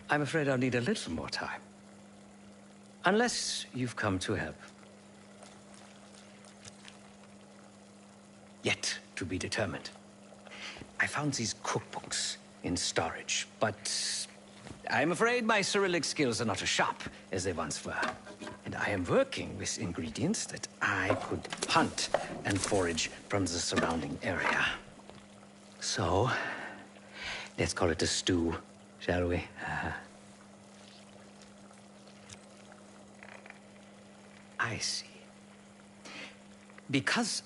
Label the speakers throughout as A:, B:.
A: I'm afraid I'll need a little more time. Unless you've come to help. Yet to be determined. I found these cookbooks in storage, but I'm afraid my Cyrillic skills are not as sharp as they once were. And I am working with ingredients that I could hunt and forage from the surrounding area. So, let's call it a stew, shall we? I see. Because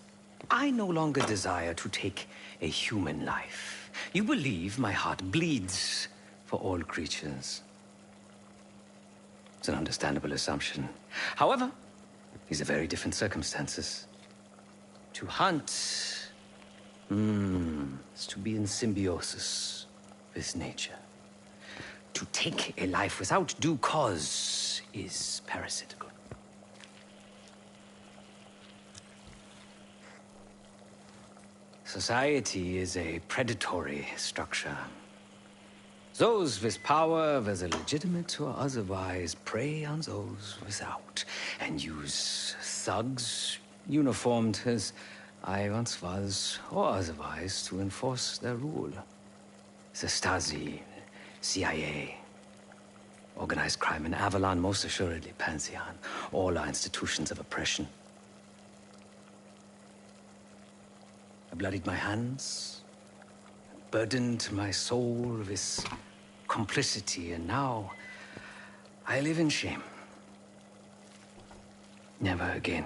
A: I no longer desire to take a human life, you believe my heart bleeds for all creatures. It's an understandable assumption. However, these are very different circumstances. To hunt, is to be in symbiosis with nature. To take a life without due cause is parasitical. Society is a predatory structure. Those with power, whether legitimate or otherwise, prey on those without, and use thugs, uniformed as I once was, or otherwise, to enforce their rule. The Stasi, CIA, organized crime in Avalon, most assuredly Pantheon, all are institutions of oppression. I bloodied my hands, burdened my soul with complicity, and now I live in shame. Never again.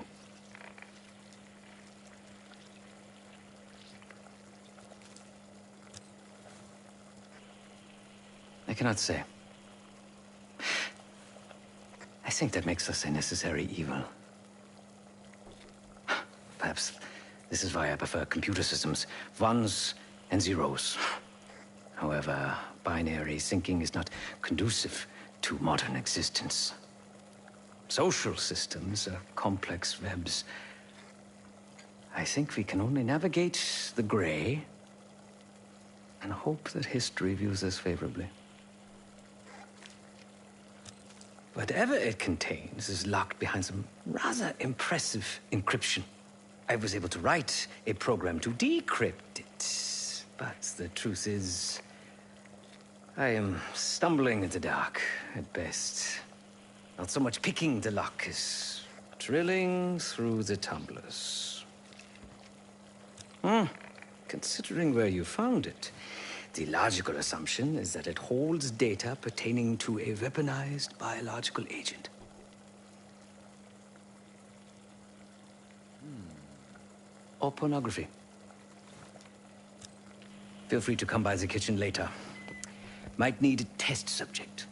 A: I cannot say. I think that makes us a necessary evil. Perhaps this is why I prefer computer systems. Ones and zeros. However, binary thinking is not conducive to modern existence. Social systems are complex webs. I think we can only navigate the gray and hope that history views us favorably. Whatever it contains is locked behind some rather impressive encryption. I was able to write a program to decrypt it, but the truth is, I am stumbling in the dark at best. Not so much picking the lock as drilling through the tumblers. Considering where you found it, the logical assumption is that it holds data pertaining to a weaponized biological agent. Or pornography. Feel free to come by the kitchen later. Might need a test subject.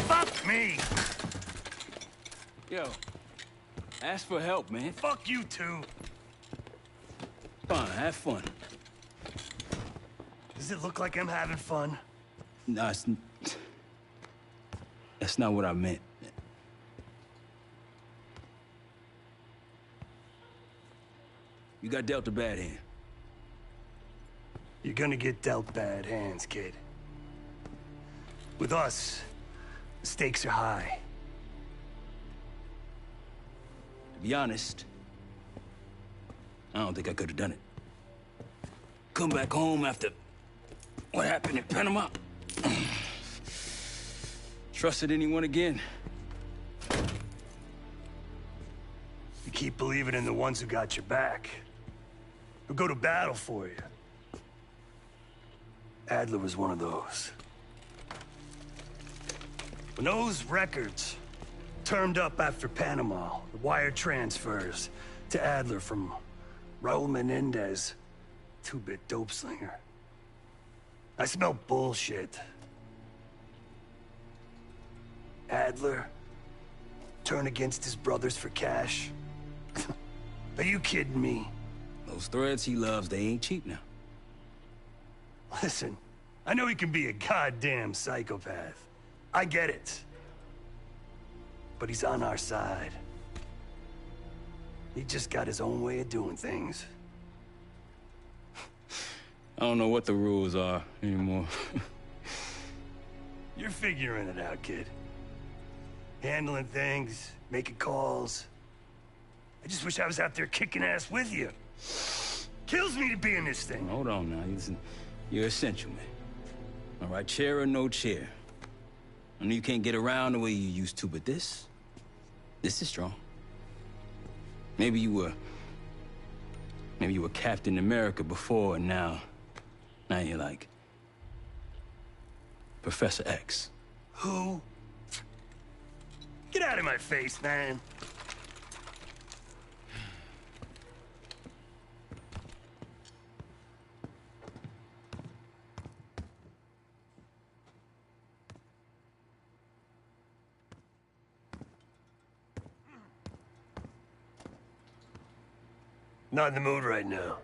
B: Fuck me!
C: Yo, ask for help, man.
B: Fuck you too.
C: Fine, have fun.
B: Does it look like I'm having fun?
C: Nah, that's not what I meant. You got dealt a bad hand.
B: You're gonna get dealt bad hands, kid. With us, the stakes are high.
C: To be honest, I don't think I could have done it. Come back home after what happened in Panama. Trusted anyone again?
B: You keep believing in the ones who got your back. Who go to battle for you. Adler was one of those. When those records turned up after Panama, the wire transfers to Adler from Raul Menendez, two-bit dope slinger. I smell bullshit. Adler turn against his brothers for cash? Are you kidding me?
C: Those threads he loves, they ain't cheap now.
B: Listen, I know he can be a goddamn psychopath. I get it. But he's on our side. He just got his own way of doing things.
C: I don't know what the rules are anymore.
B: You're figuring it out, kid. Handling things, making calls. I just wish I was out there kicking ass with you. Kills me to be in this thing.
C: Hold on now. Listen, you're essential, man. All right, chair or no chair. I know you can't get around the way you used to, but this is strong. Maybe you were Captain America before, and now you're like Professor X.
B: Who? Get out of my face, man. Not in the mood right now.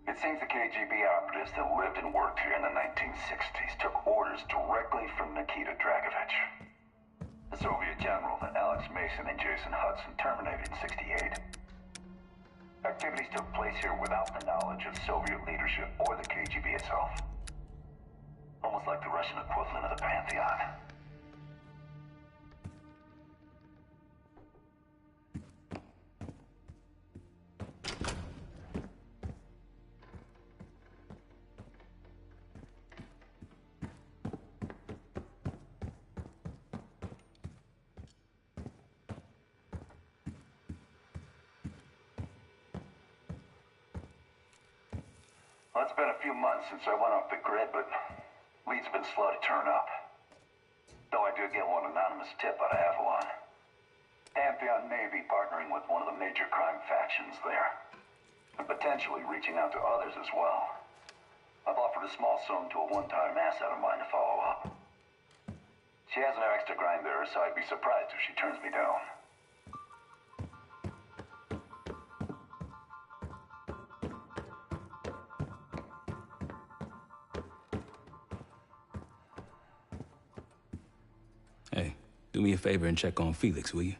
D: It seems the KGB operatives that lived and worked here in the 1960s took orders directly from Nikita Dragovich, the Soviet general that Alex Mason and Jason Hudson terminated in '68. Activities took place here without the knowledge of Soviet leadership or the KGB itself. Almost like the Russian equivalent of the Pantheon. Well, it's been a few months since I went off the grid, but leads have been slow to turn up. Though I do get one anonymous tip out of Avalon. Pantheon may be partnering with one of the major crime factions there. And potentially reaching out to others as well. I've offered a small sum to a one-time asset of mine to follow up. She has no extra grind there, so I'd be surprised if she turns me down.
C: Hey, do me a favor and check on Felix, will you?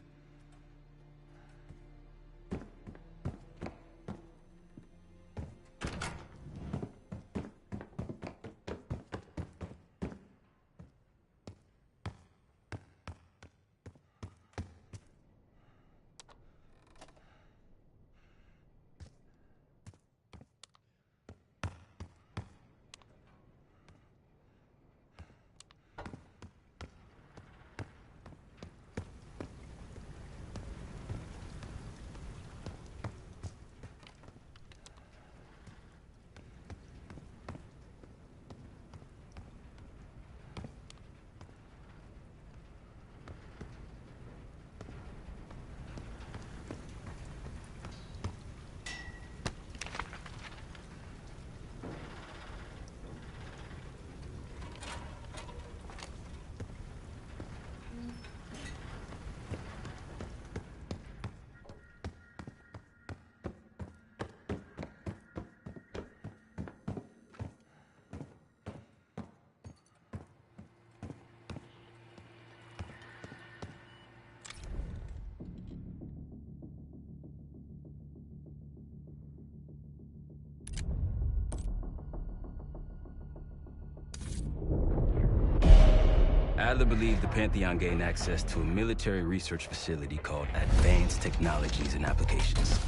C: Adler believed the Pantheon gained access to a military research facility called Advanced Technologies and Applications.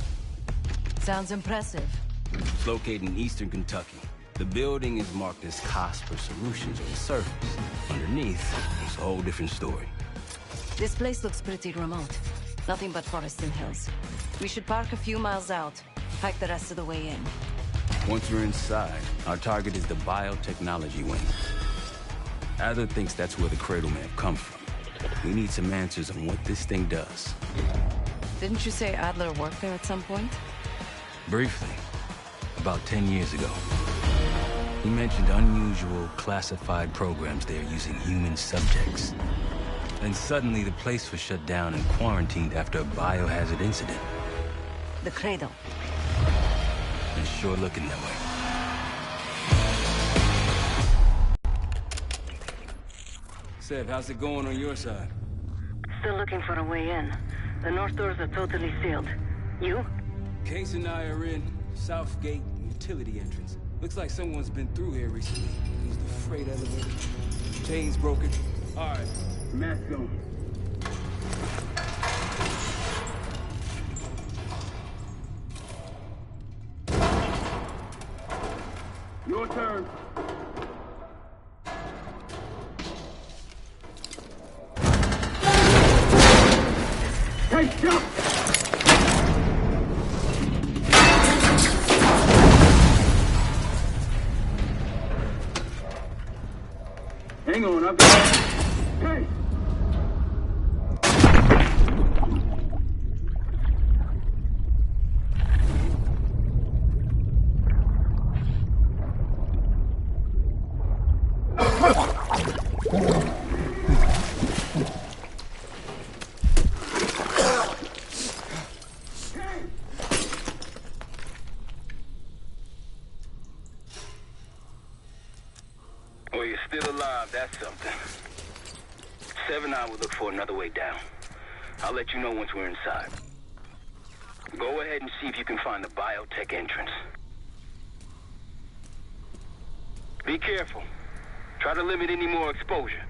E: Sounds impressive.
C: It's located in eastern Kentucky. The building is marked as Cosper Solutions on the surface. Underneath, it's a whole different story.
E: This place looks pretty remote. Nothing but forests and hills. We should park a few miles out, hike the rest of the way in.
C: Once we're inside, our target is the biotechnology wing. Adler thinks that's where the Cradle may have come from. We need some answers on what this thing does.
E: Didn't you say Adler worked there at some point?
C: Briefly, about 10 years ago. He mentioned unusual, classified programs there using human subjects. Then suddenly the place was shut down and quarantined after a biohazard incident.
E: The Cradle.
C: It's sure looking that way. Sev, how's it going on your side?
E: Still looking for a way in. The north doors are totally sealed. You?
C: Case and I are in South Gate utility entrance. Looks like someone's been through here recently. Used the freight elevator. Chains broken. All right, mask on. Your turn. Hey, jump! Hang on, I've got... Hey!
F: Well, you're still alive, that's something. Sev and I will look for another way down. I'll let you know once we're inside. Go ahead and see if you can find the biotech entrance. Be careful. Try to limit any more exposure.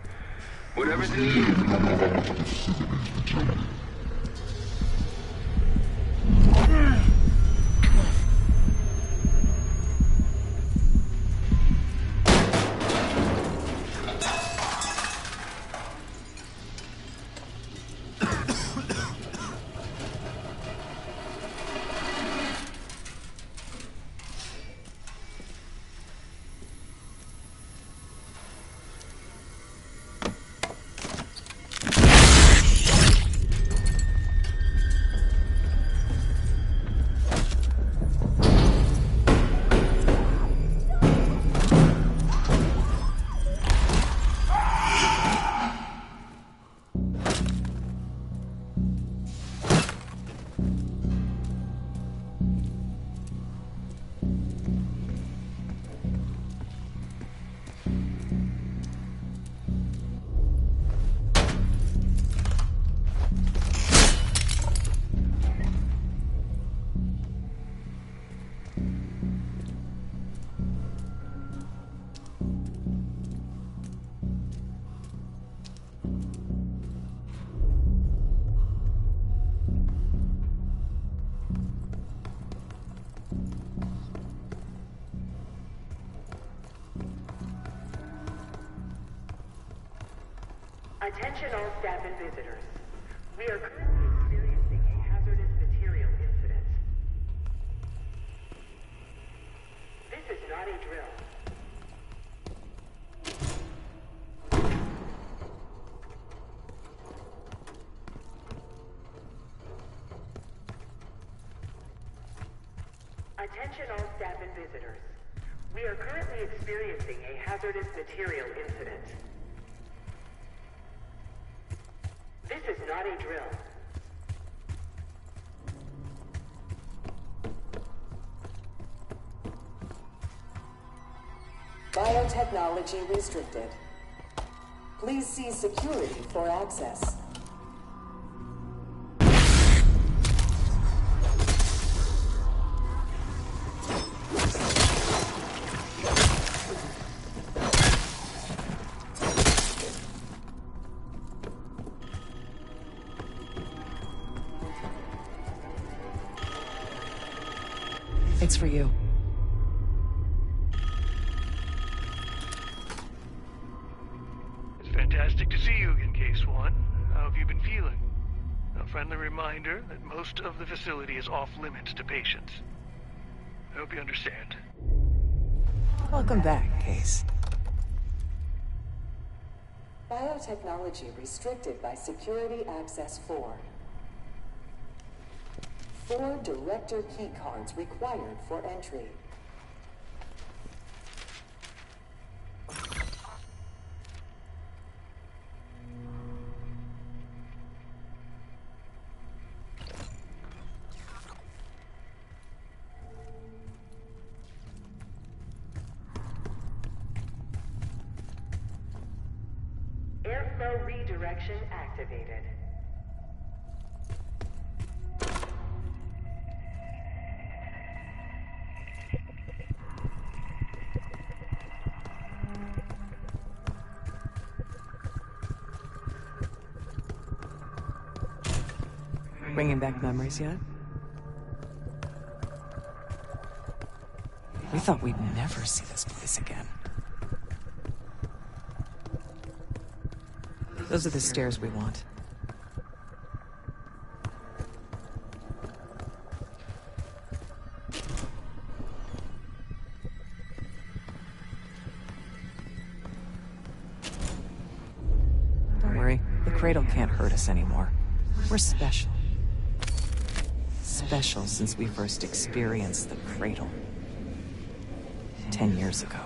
F: Whatever's needed.
G: Attention all staff and visitors. We are currently experiencing a hazardous material incident. This is not a drill. Attention all staff and visitors. We are currently experiencing a hazardous material incident. This is not a drill. Biotechnology restricted. Please see security for access.
H: It's for you.
I: It's fantastic to see you again, Case 1. How have you been feeling? A friendly reminder that most of the facility is off-limits to patients. I hope you understand.
H: Welcome back, Case.
J: Biotechnology restricted by Security Access 4. 4 Director keycards required for entry.
G: Airflow redirection activated.
H: Bringing back memories yet? We thought we'd never see this place again. Those are the stairs we want. Don't worry, the cradle can't hurt us anymore. We're special. Special since we first experienced the cradle. 10 years ago.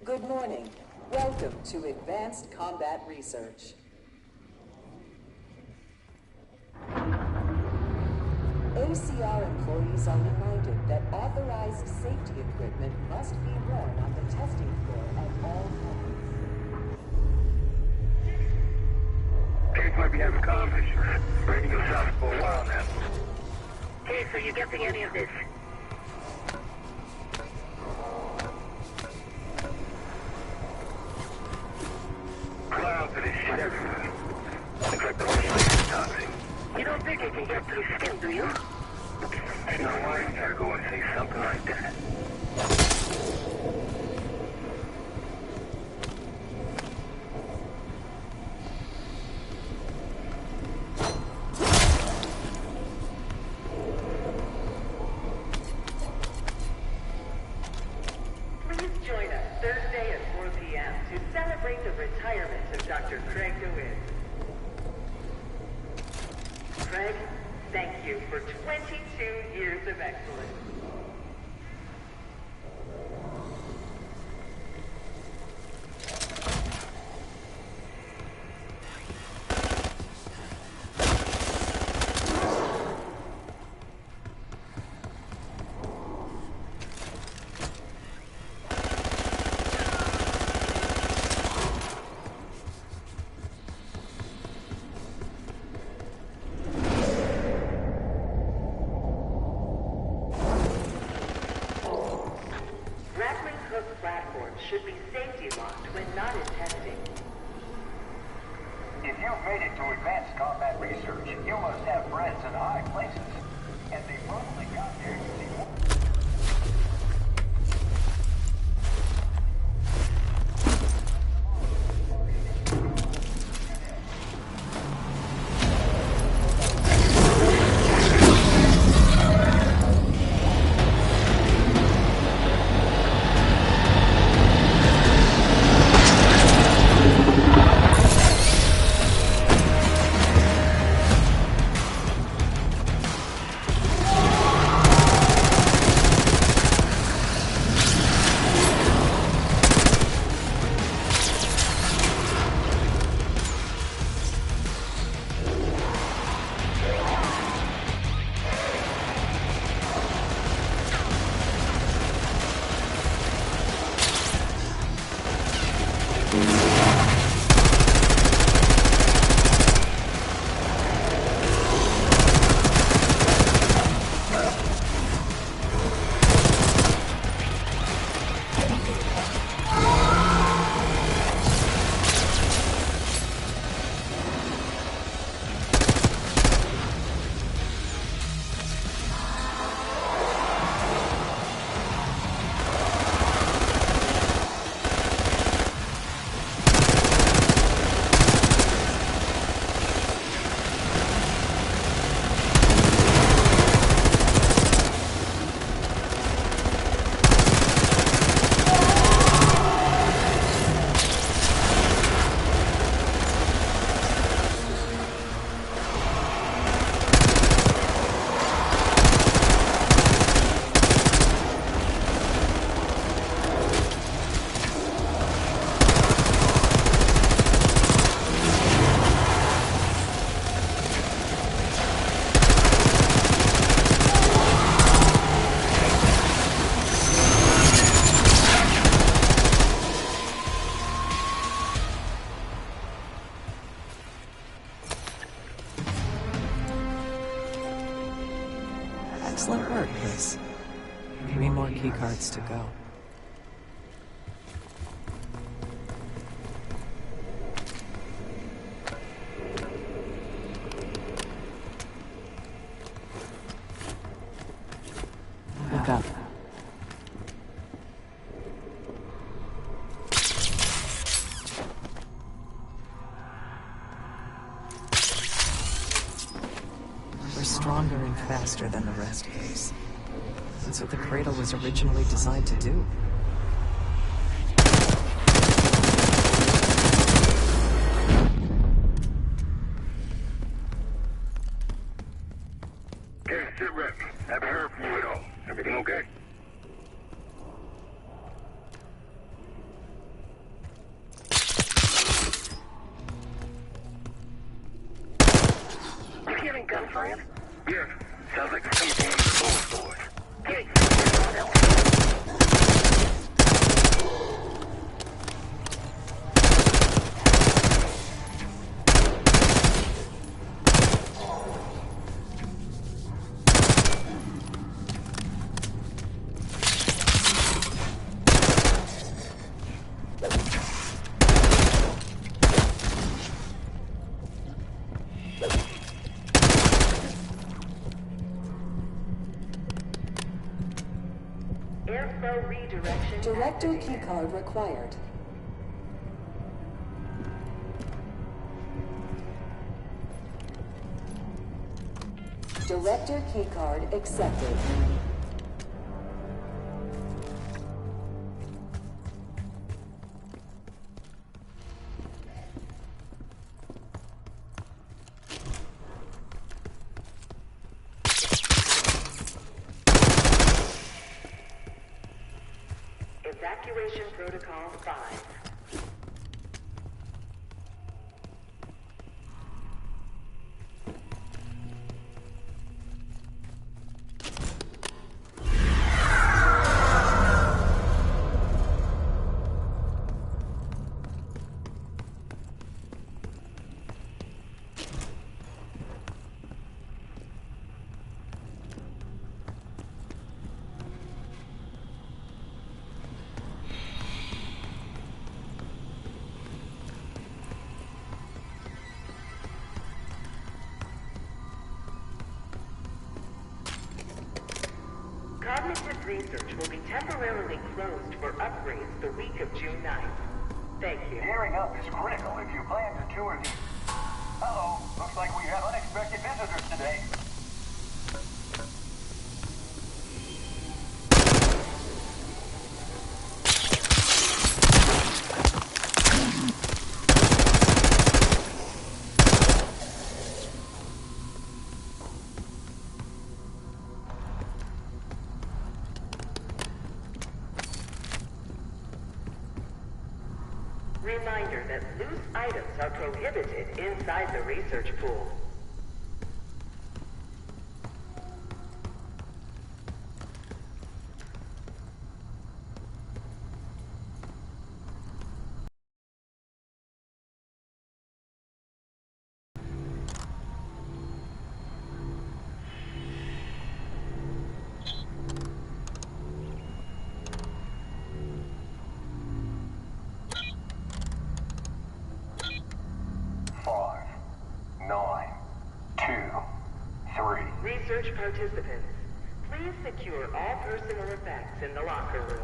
J: Good morning. Welcome to Advanced Combat Research. ACR employees are reminded that authorized safety equipment must be worn on the testing floor at all times.
D: Case might be having comm issues. Radio shots for a while now.
G: Case, are you getting any of this?
D: Clouds of this shit everywhere. Looks like the whole place is toxic.
G: You don't think it can get through skin, do you?
D: Ain't no way you gotta go and say something like that.
G: Please join us Thursday at 4 p.m. to celebrate the retirement of Dr. Craig DeWitt. Craig, thank you for 22 years of excellence. Grappling hook platforms should be safety locked when not in testing.
D: If you've made it to advanced combat research, you must have friends in high places. And they probably got there using more.
H: Excellent work, Chris. 3 more keycards to go. Look up. We're stronger and faster than the rest of us. That's what the Cradle was originally designed to do.
F: Hey, sit rep. Haven't heard from you at all. Everything okay? You hearing gunfire? Yeah. Sounds like it's coming from one of the store stores. Hey, someone else.
G: Airflow redirection.
J: Director keycard required. Director keycard accepted.
G: Evacuation Protocol 5. Research will be temporarily closed for upgrades the week of June 9th. Thank you.
D: Gearing up is critical if you plan to tour the... Uh-oh, looks like we have unexpected visitors today.
G: Reminder that loose items are prohibited inside the research pool. Research participants, please secure all personal effects in the locker room.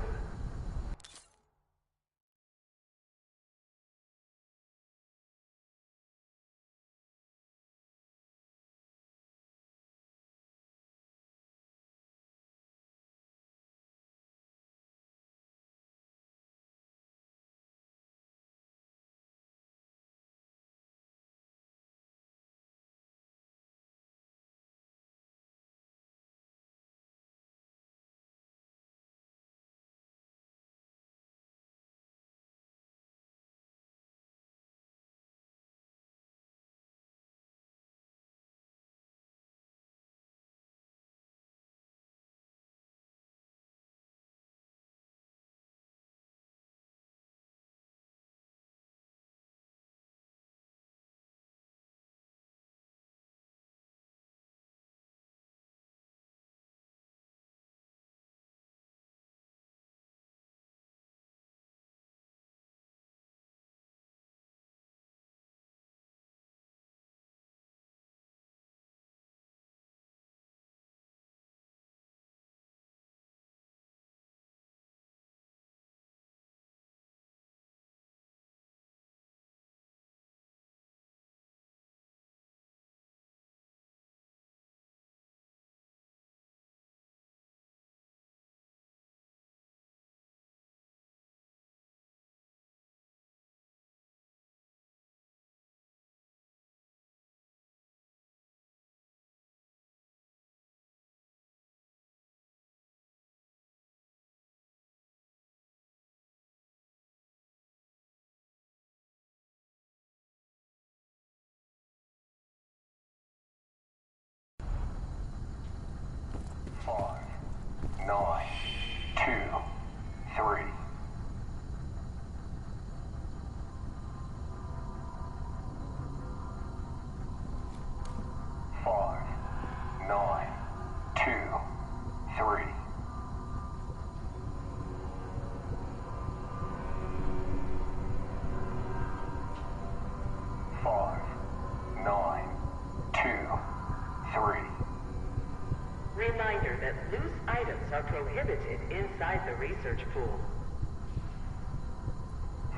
G: Reminder that loose items are prohibited inside the research pool.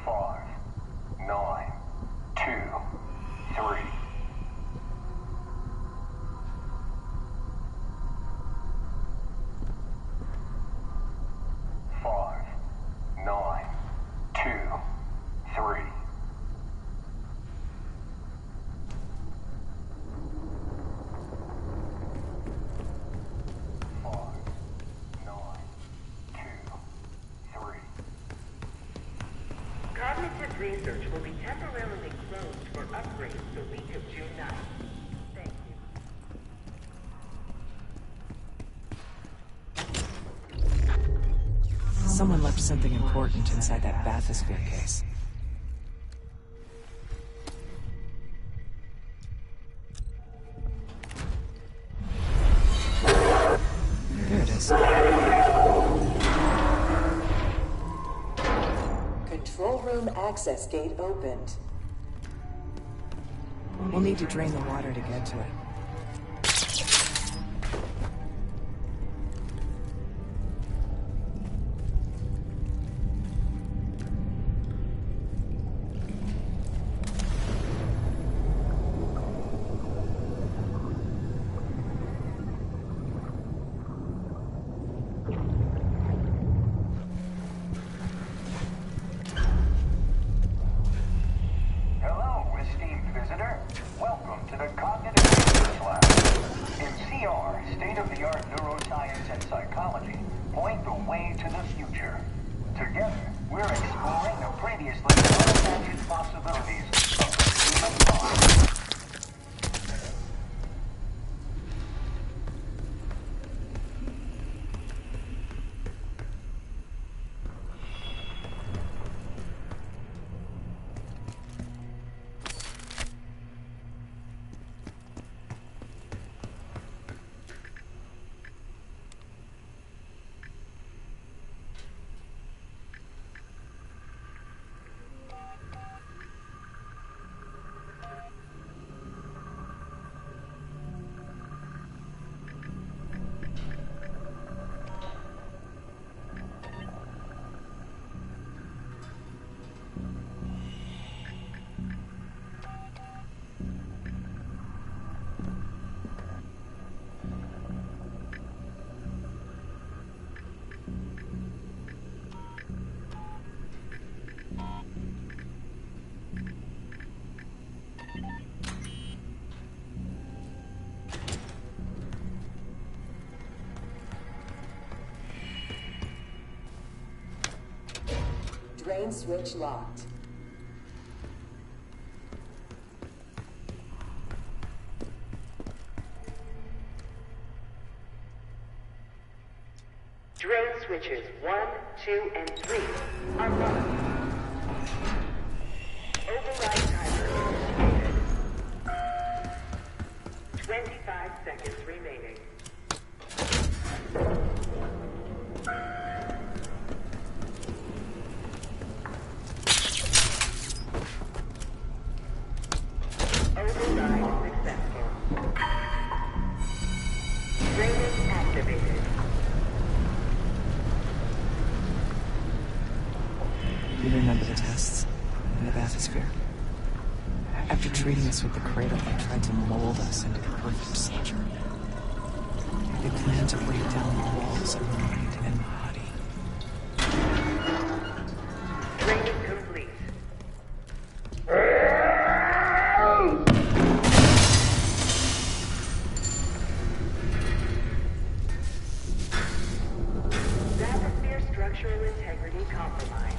D: 5, 9, 2, 3.
G: Cognitive research will be temporarily closed for upgrades the week of June 9th. Thank
H: you. Someone left something important inside that bathysphere case. There it is.
J: Control room access gate opened.
H: We'll need to drain the water to get to it.
J: Drain switch locked.
G: Drain switches 1, 2, and 3 are locked. Override timer initiated. 25 seconds remaining. Override successful. Draining activated.
H: You remember the tests in the bathysphere? After treating us with the cradle, they tried to mold us into the perfect soldier. They planned to break down the walls of mind and body.
G: Training complete. Bathysphere structural integrity compromised.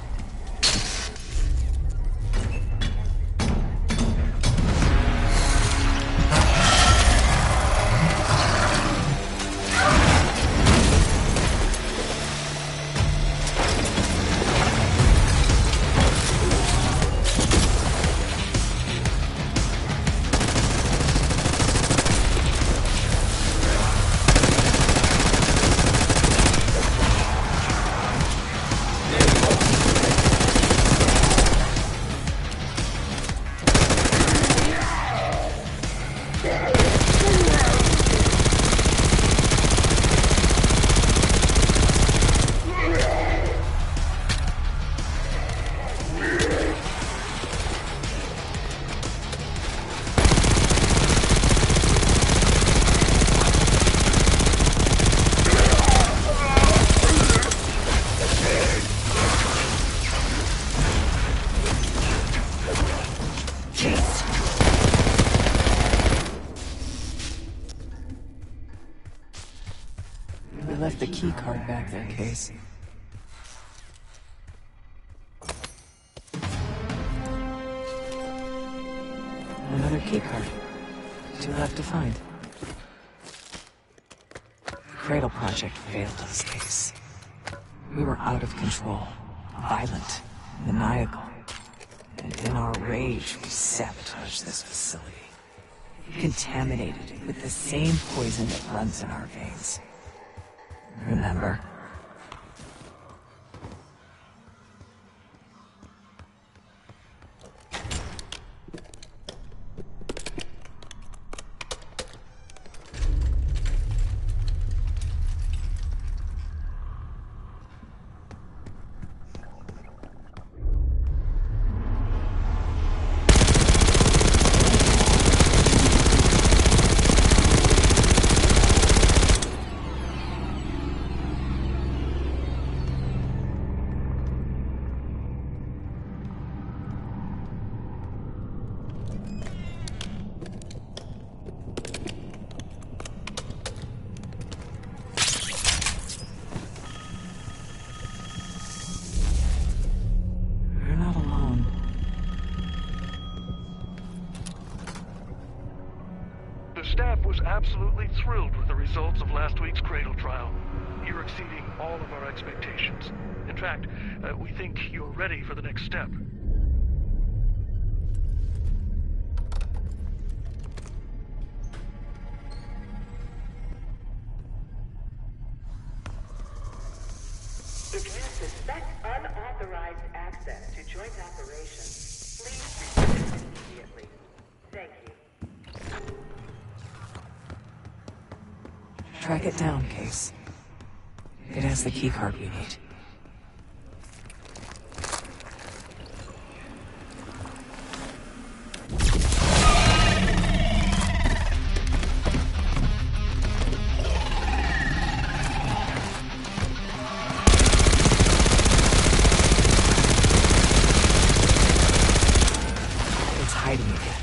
H: We left the key card back there, Case. Another key card. 2 left to find. The Cradle Project failed us, Case. We were out of control, violent, maniacal. And in our rage, we sabotaged this facility. Contaminated it with the same poison that runs in our veins. Remember?
I: The staff was absolutely thrilled with the results of last week's Cradle trial. You're exceeding all of our expectations. In fact, we think you're ready for the next step.
G: If you suspect unauthorized access to joint operations, please report it immediately. Thank you.
H: Track it down, Case. It has the keycard we need. It's hiding again.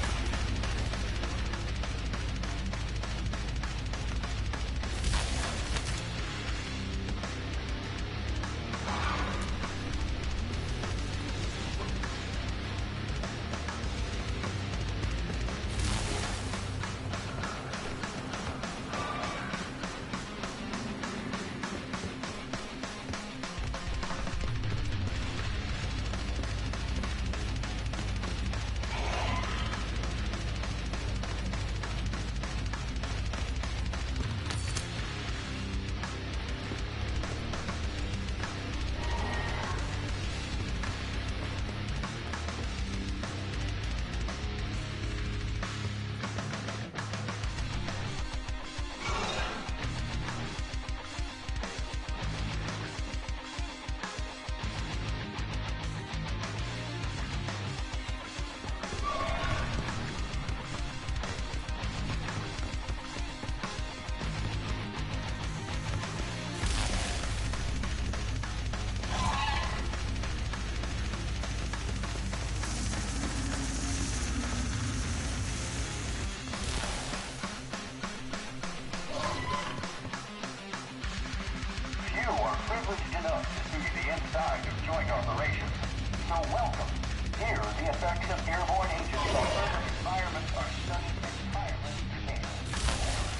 D: Here, the effects of airborne agents on urban environments are studied entirely scale.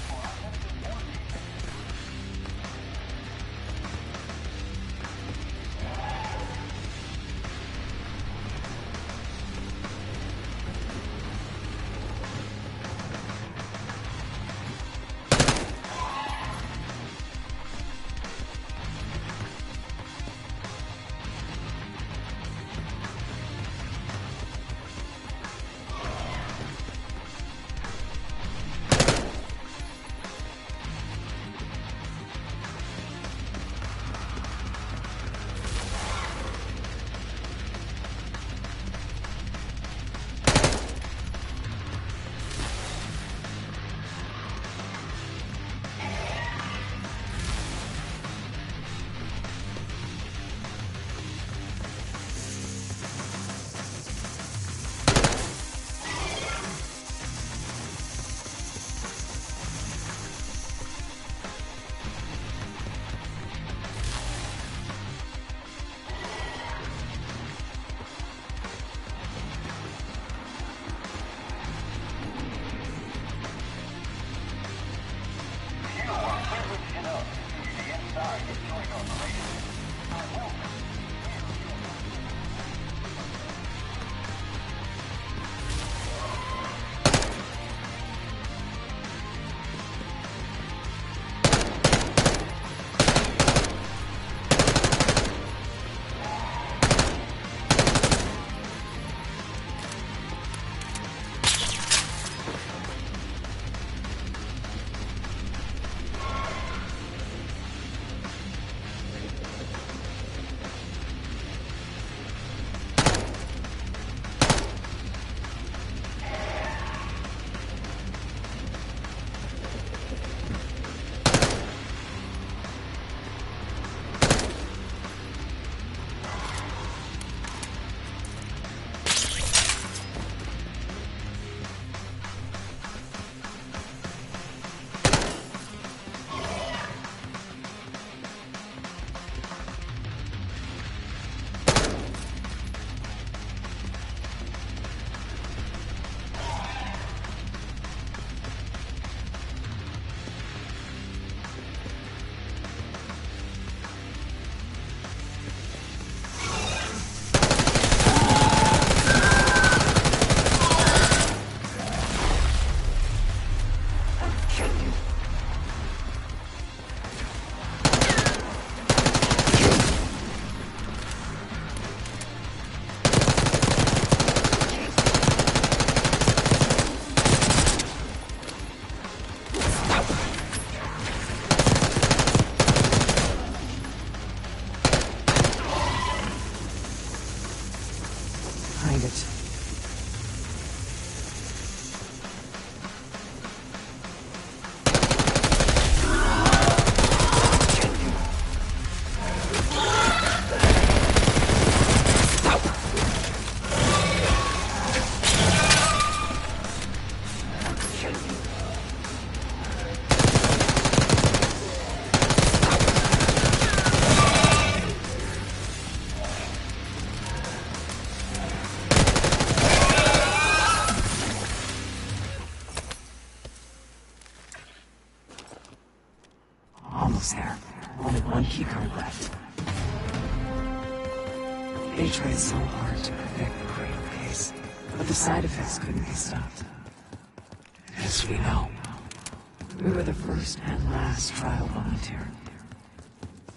D: For offensive or defensive.
H: Almost there. Only one keycard left. They tried so hard to perfect the Cradle case, but the side effects couldn't be stopped. As we know, we were the first and last trial volunteer.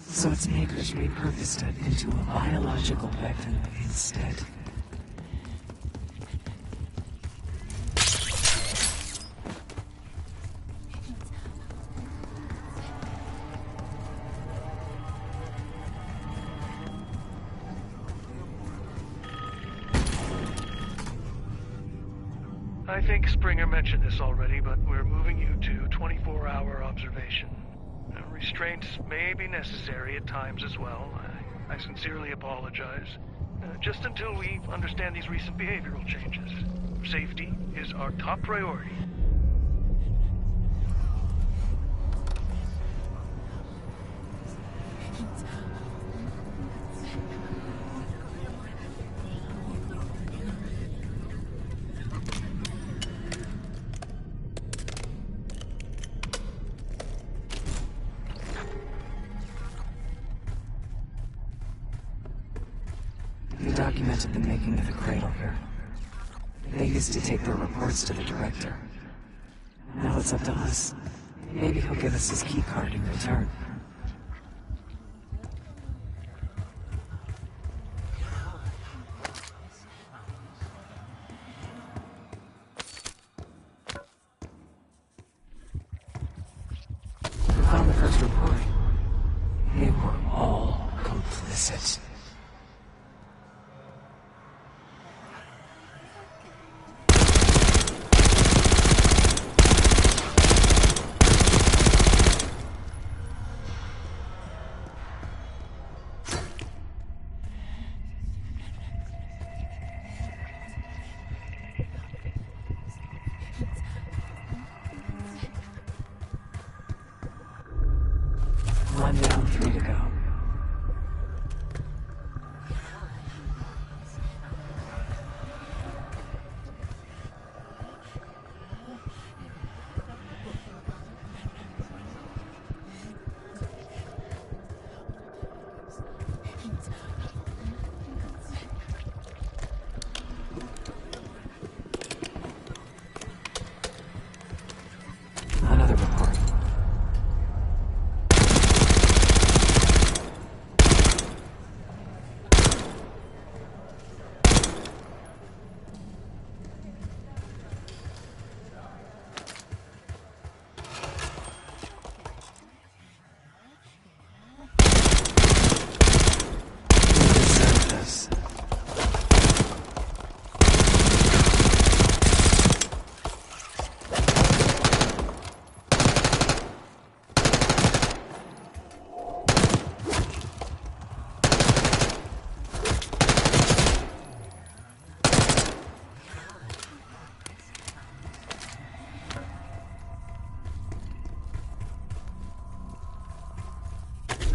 H: So its makers repurposed it into a biological weapon instead.
I: I think Springer mentioned this already, but we're moving you to 24-hour observation. Restraints may be necessary at times as well. I sincerely apologize. Just until we understand these recent behavioral changes. Safety is our top priority.
H: documented the making of the cradle here. They used to take their reports to the director. Now it's up to us. Maybe he'll give us his keycard in return. We found the first report. They were all complicit. One down, 3 to go. Another report.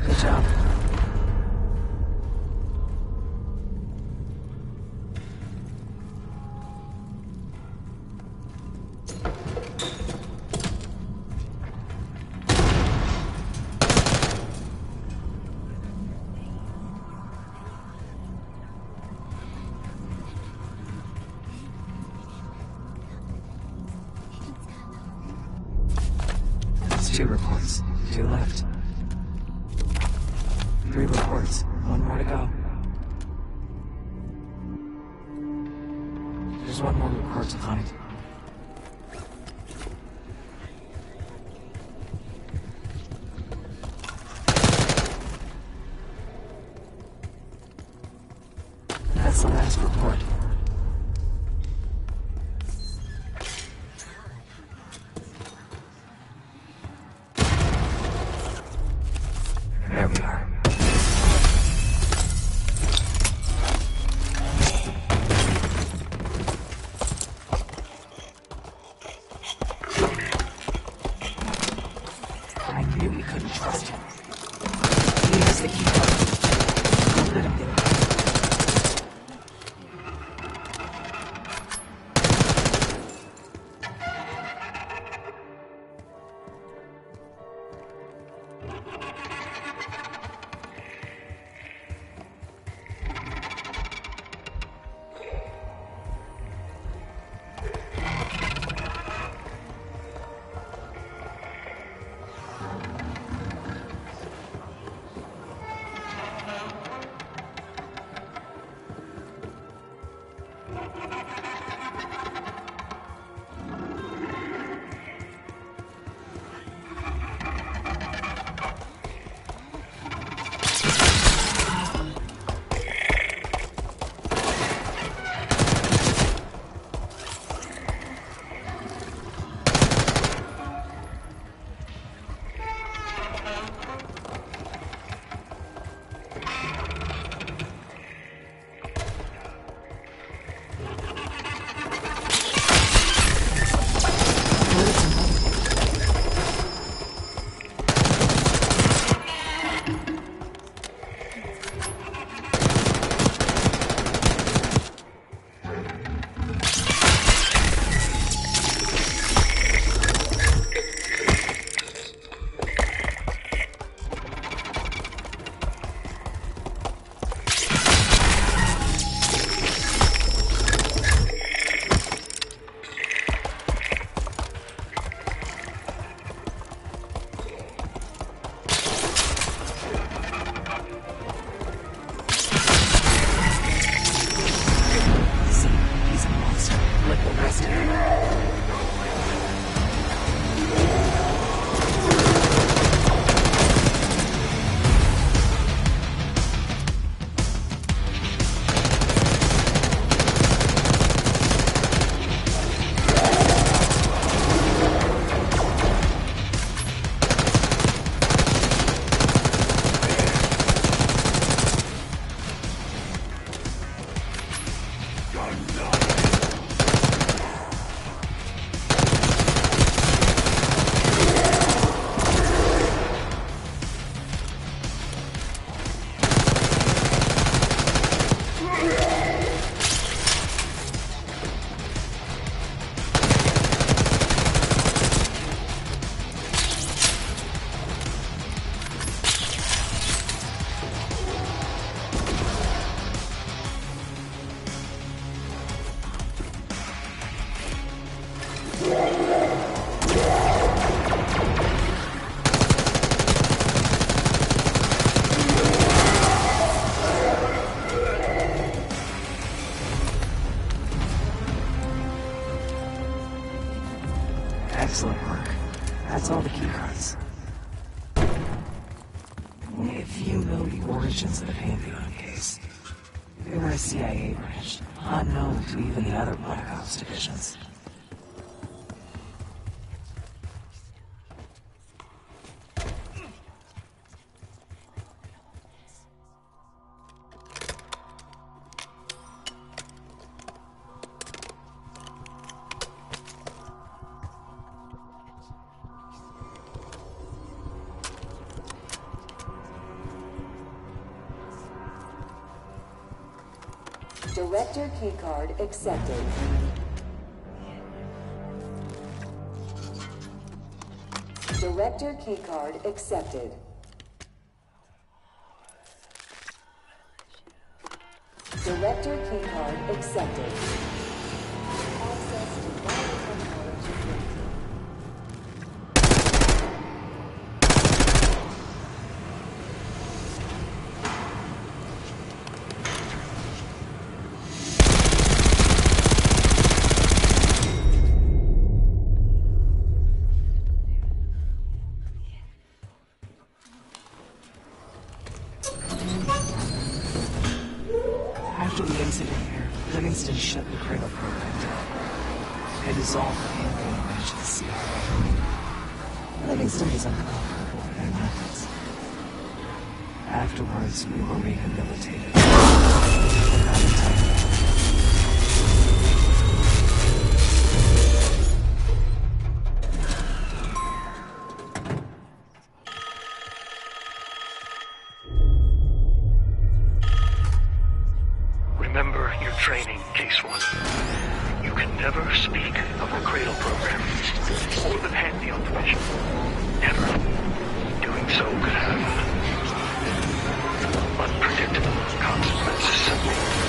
H: Good job. That's 2 reports. 2 left. 3 reports. 1 more to go. There's 1 more report to find. That's the last report. There we are. I knew we couldn't trust him. He has the key. Don't let him get it. Excellent work. That's all the key cards. Only a few know the origins of the Pantheon case. They were a CIA branch, unknown to even the other Black Ops divisions.
J: Director keycard accepted. Director keycard accepted. Director keycard accepted. Access to vital technology granted.
H: After the incident here, Livingston shut the Cradle program down. They dissolved the Pantheon branch of the CIA. Livingston was uncomfortable with their methods. Afterwards, we were rehabilitated. Not entirely.
I: Remember your training, Case 1. You can never speak of the Cradle program or the Pantheon division. Never. Doing so could have unpredictable consequences.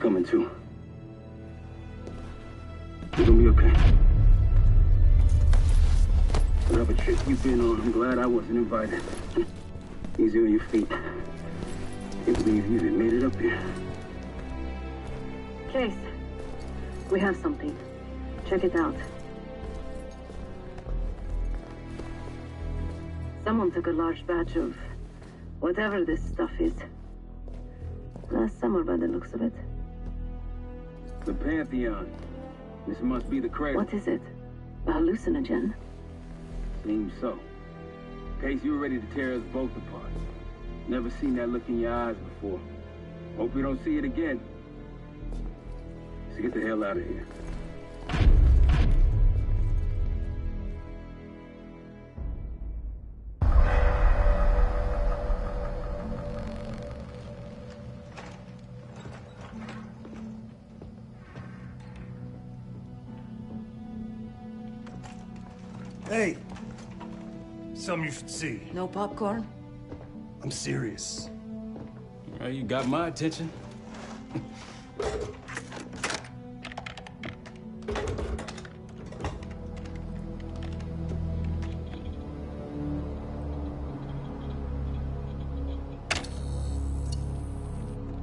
F: coming too. You're gonna be okay. Whatever trip you've been on, I'm glad I wasn't invited. Easy on your feet. Can't believe you even made it up here.
K: Case. We have something. Check it out. Someone took a large batch of whatever this stuff is. Last summer by the looks of it.
F: The Pantheon. This must be the cradle.
K: What is it? A hallucinogen?
F: Seems so. Case, you were ready to tear us both apart. Never seen that look in your eyes before. Hope we don't see it again. So get the hell out of here.
B: Hey, something you should see.
E: No popcorn?
B: I'm serious.
C: Well, you got my attention.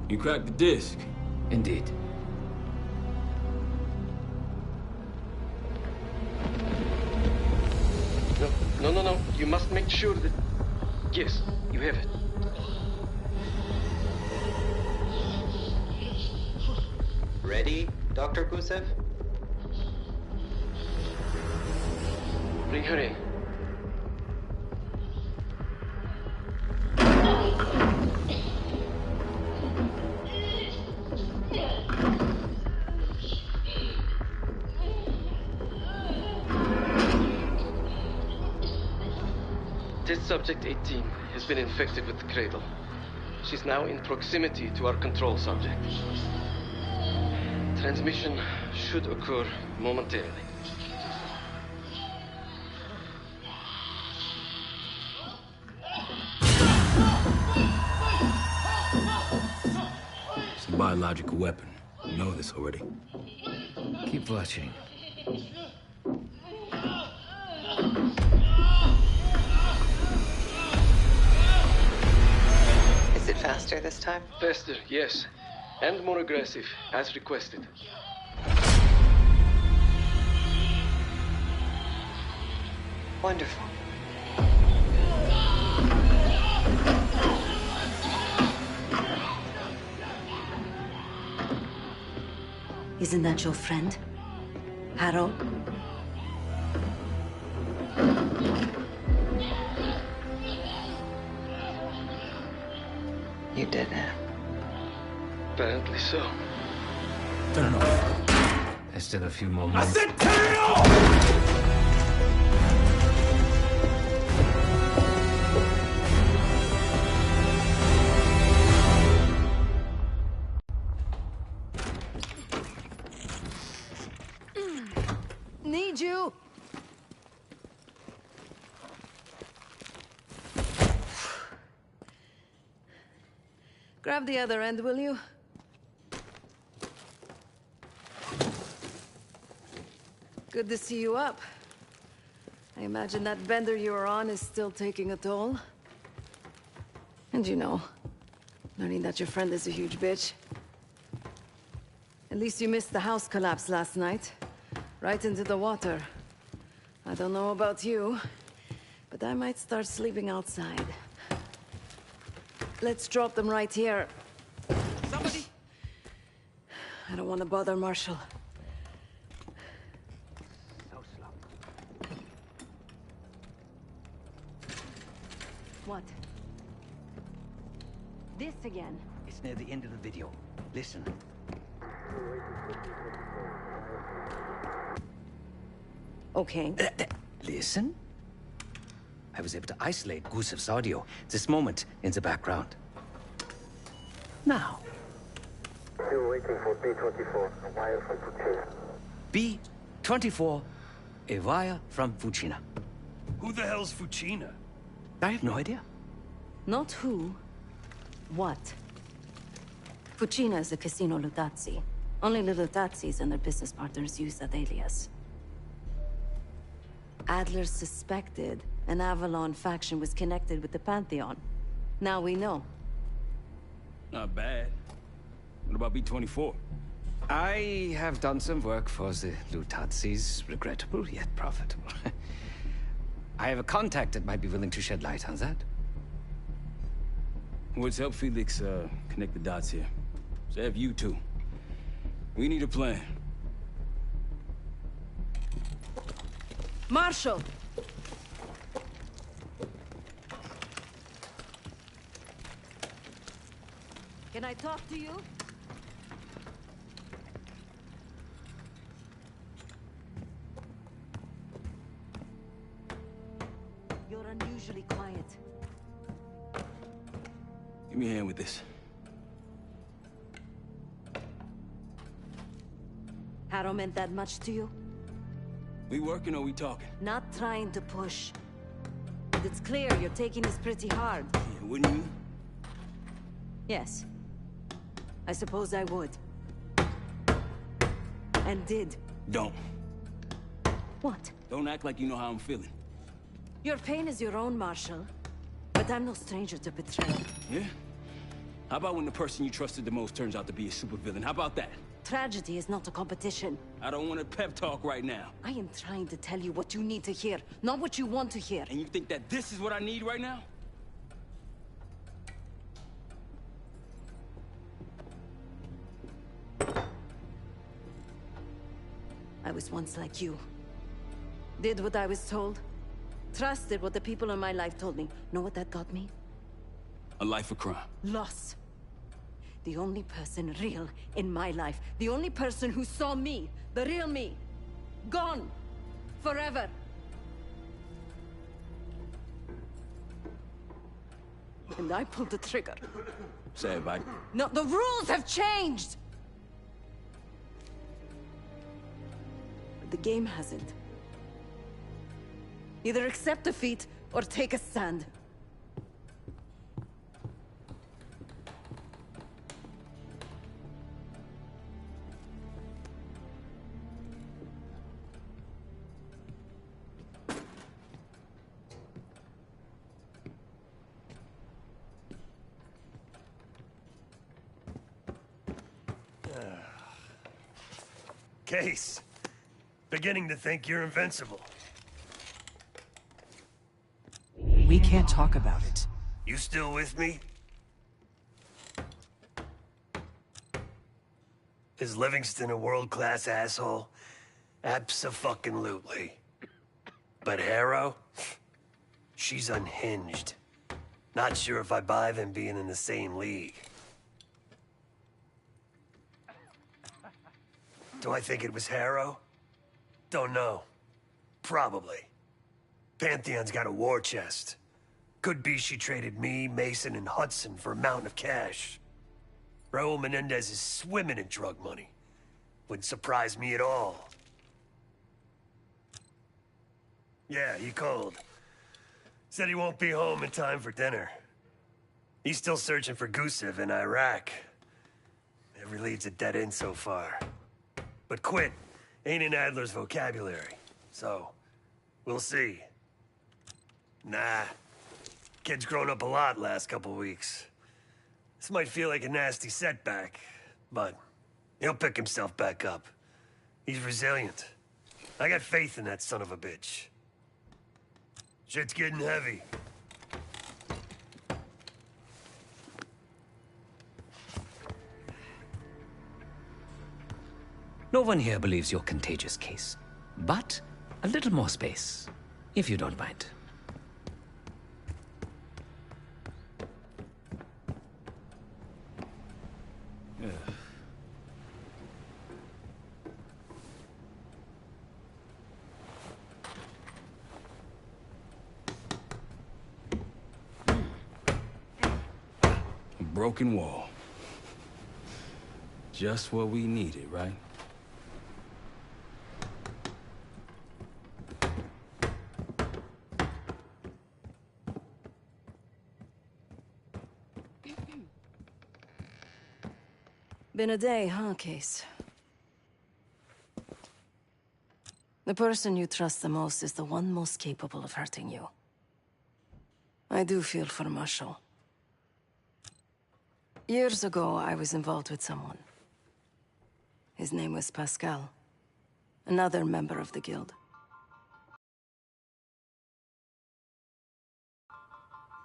C: You cracked the disc.
A: Indeed.
L: No. You must make sure that... Yes, you have it.
M: Ready, Dr. Gusev?
L: Bring her in. Test subject 18 has been infected with the cradle. She's now in proximity to our control subject. Transmission should occur momentarily.
C: It's a biological weapon. You know this already.
A: Keep watching.
N: Is it faster this time?
L: Faster, yes. And more aggressive, as requested.
N: Wonderful.
E: Isn't that your friend? Harrow?
N: You did it.
L: Apparently so.
A: Turn it off. There's still a few more moments.
B: I said turn it off!
E: Need you! Grab the other end, will you? Good to see you up. I imagine that bender you were on is still taking a toll. And you know, learning that your friend is a huge bitch. At least you missed the house collapse last night. Right into the water. I don't know about you, but I might start sleeping outside. Let's drop them right here. Somebody! I don't want to bother Marshall.
A: No slow.
E: What? This again?
A: It's near the end of the video. Listen.
E: Okay.
A: Listen? I was able to isolate Gusev's audio. This moment in the background. Now.
O: Still waiting for B-24, a wire from Fucina.
A: B-24, a wire from Fucina.
B: Who the hell's Fucina?
A: I have no idea.
E: Not who. What? Fucina is a casino Lutazzi. Only the Lutazzis and their business partners use that alias. Adler suspected an Avalon faction was connected with the Pantheon. Now we know.
C: Not bad. What about B-24?
A: I have done some work for the Lutazzis. Regrettable, yet profitable. I have a contact that might be willing to shed light on that.
C: Let's help Felix connect the dots here. So have you two. We need a plan.
E: Marshal! Can I talk to you? You're unusually quiet.
C: Give me a hand with this.
E: Harrow meant that much to you?
C: We working or we talking?
E: Not trying to push. But it's clear you're taking this pretty hard.
C: Yeah, wouldn't you?
E: Yes. I suppose I would. And did.
C: Don't.
E: What?
C: Don't act like you know how I'm feeling.
E: Your pain is your own, Marshal. But I'm no stranger to betrayal.
C: Yeah? How about when the person you trusted the most turns out to be a supervillain? How about that?
E: Tragedy is not a competition.
C: I don't want a pep talk right now.
E: I am trying to tell you what you need to hear, not what you want to hear.
C: And you think that this is what I need right now?
E: I was once like you. Did what I was told. Trusted what the people in my life told me. Know what that got me?
C: A life of crime.
E: Loss. The only person real in my life. The only person who saw me. The real me. Gone. Forever. And I pulled the trigger.
C: Say it, Mike.
E: No, the rules have changed! But the game hasn't. Either accept defeat or take a stand.
B: Case. Beginning to think you're invincible.
H: We can't talk about it.
B: You still with me? Is Livingston a world-class asshole? Abso-fucking-lutely. But Harrow? She's unhinged. Not sure if I buy them being in the same league. Do I think it was Harrow? Don't know. Probably. Pantheon's got a war chest. Could be she traded me, Mason, and Hudson for a mountain of cash. Raul Menendez is swimming in drug money. Wouldn't surprise me at all. Yeah, he called. Said he won't be home in time for dinner. He's still searching for Gusev in Iraq. Every lead's a dead end so far. But quit ain't in Adler's vocabulary, so we'll see. Nah, kid's grown up a lot last couple weeks. This might feel like a nasty setback, but he'll pick himself back up. He's resilient. I got faith in that son of a bitch. Shit's getting heavy.
A: No one here believes you're contagious, Case. But a little more space, if you don't mind.
C: A broken wall. Just what we needed, right?
E: Been a day, huh, Case? The person you trust the most is the one most capable of hurting you. I do feel for Marshall. Years ago, I was involved with someone. His name was Pascal, another member of the guild.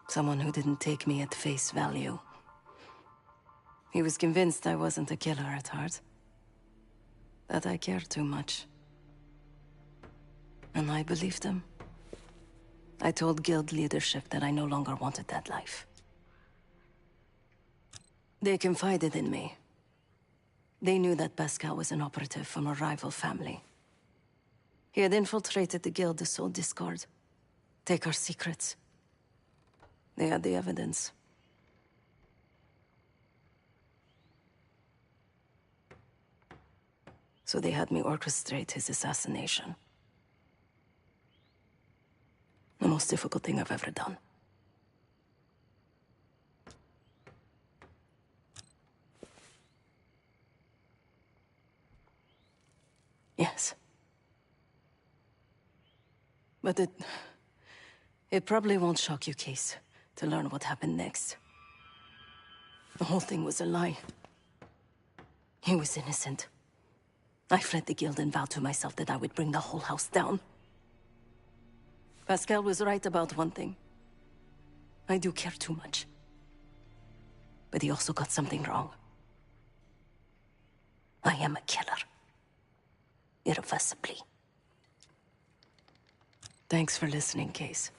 E: Someone who didn't take me at face value. He was convinced I wasn't a killer at heart. That I cared too much. And I believed him. I told guild leadership that I no longer wanted that life. They confided in me. They knew that Pascal was an operative from a rival family. He had infiltrated the guild to sow discord, take our secrets. They had the evidence. So they had me orchestrate his assassination. The most difficult thing I've ever done. Yes. But it probably won't shock you, Case, to learn what happened next. The whole thing was a lie. He was innocent. I fled the guild and vowed to myself that I would bring the whole house down. Pascal was right about one thing. I do care too much. But he also got something wrong. I am a killer. Irreversibly. Thanks for listening, Case.